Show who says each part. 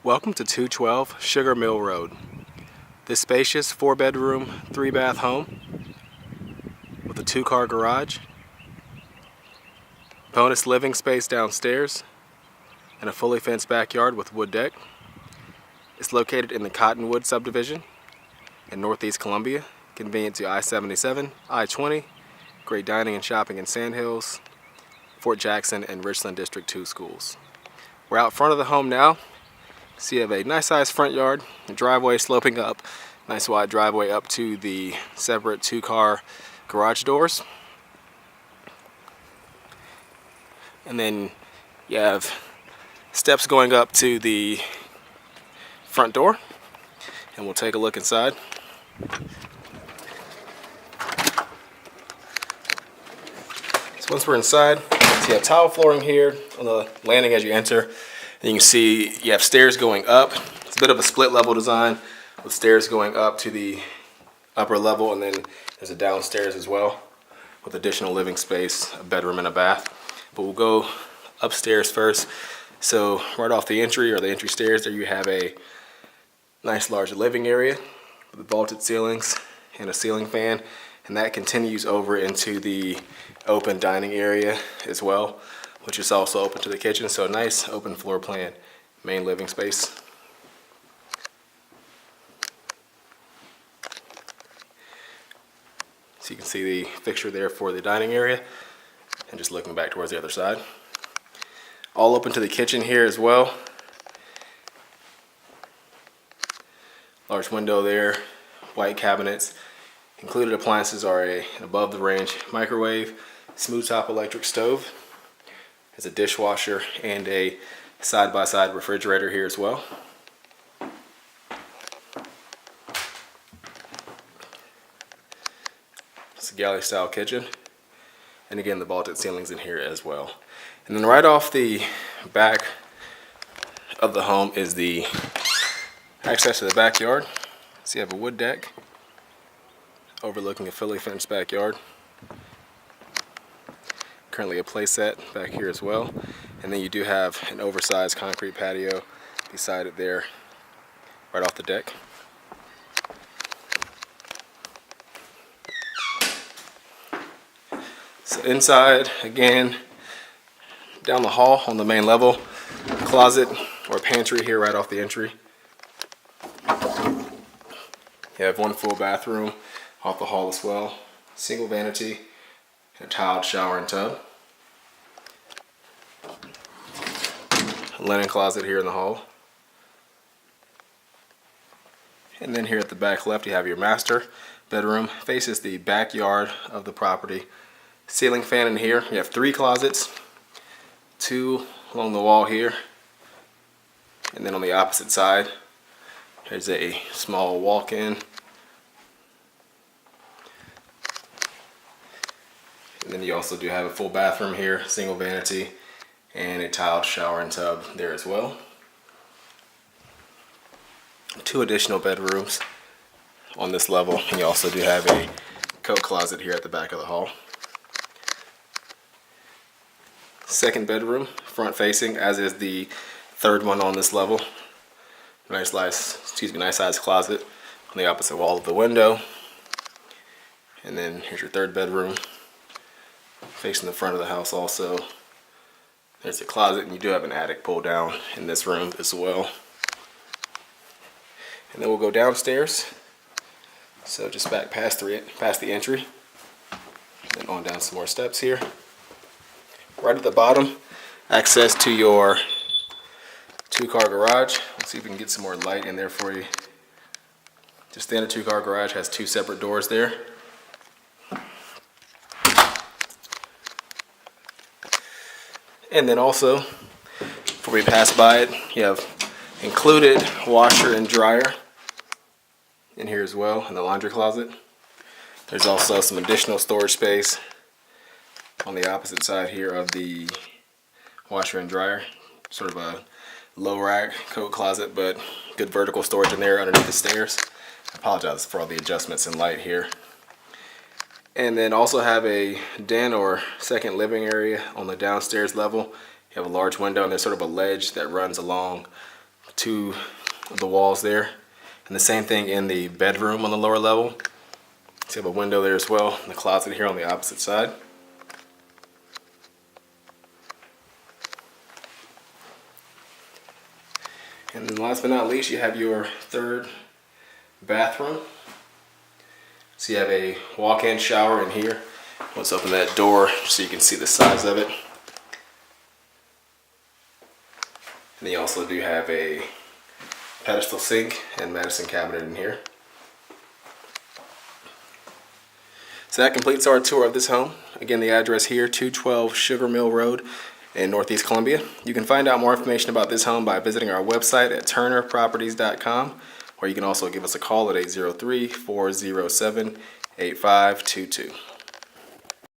Speaker 1: Welcome to 212 Sugar Mill Road. This spacious 4-bedroom, 3-bath home with a 2-car garage, bonus living space downstairs, and a fully fenced backyard with wood deck. It's located in the Cottonwood subdivision in Northeast Columbia, convenient to I-77, I-20, great dining and shopping in Sand Hills, Fort Jackson, and Richland District 2 schools. We're out front of the home now. So you have a nice sized front yard, a driveway sloping up, nice wide driveway up to the separate 2-car garage doors. And then you have steps going up to the front door, and we'll take a look inside. So once we're inside, so you have tile flooring here on the landing as you enter. And you can see you have stairs going up. It's a bit of a split level design with stairs going up to the upper level, and then there's a downstairs as well with additional living space, a bedroom and a bath. But we'll go upstairs first. So right off the entry, or the entry stairs, there you have a nice large living area with vaulted ceilings and a ceiling fan, and that continues over into the open dining area as well, which is also open to the kitchen. So a nice open floor plan, main living space. So you can see the fixture there for the dining area, and just looking back towards the other side. All open to the kitchen here as well. Large window there, white cabinets. Included appliances are an above the range microwave, smooth top electric stove. There's a dishwasher and a side-by-side refrigerator here as well. It's a Galley-style kitchen. And again, the vaulted ceilings in here as well. And then right off the back of the home is the access to the backyard. So you have a wood deck overlooking a fully fenced backyard. Currently a play set back here as well, and then you do have an oversized concrete patio beside it there, right off the deck. So inside, again, down the hall on the main level, closet or pantry here right off the entry. You have one full bathroom off the hall as well, single vanity, and a tiled shower and tub. A linen closet here in the hall. And then here at the back left you have your master bedroom. Faces the backyard of the property. Ceiling fan in here. You have 3 closets. 2 along the wall here. And then on the opposite side there's a small walk-in. And then you also do have a full bathroom here, single vanity, and a tiled shower and tub there as well. 2 additional bedrooms on this level, and you also do have a coat closet here at the back of the hall. Second bedroom, front facing, as is the third one on this level. Nice sized closet on the opposite wall of the window. And then here's your third bedroom, facing the front of the house also. There's a closet, and you do have an attic pull down in this room as well. And then we'll go downstairs. So just back past the entry, and on down some more steps here. Right at the bottom, access to your 2-car garage. Let's see if we can get some more light in there for you. Just standard 2-car garage has 2 separate doors there. And then also, before we pass by it, you have included washer and dryer in here as well, in the laundry closet. There's also some additional storage space on the opposite side here of the washer and dryer. Sort of a low rack coat closet, but good vertical storage in there underneath the stairs. I apologize for all the adjustments in light here. And then also have a den or second living area on the downstairs level. You have a large window, and there's sort of a ledge that runs along two of the walls there. And the same thing in the bedroom on the lower level. So you have a window there as well, and the closet here on the opposite side. And then last but not least, you have your third bathroom. So you have a walk-in shower in here. Let's open that door so you can see the size of it. And then you also do have a pedestal sink and medicine cabinet in here. So that completes our tour of this home. Again, the address here, 212 Sugar Mill Road in Northeast Columbia. You can find out more information about this home by visiting our website at turnerproperties.com, or you can also give us a call at 803-407-8522.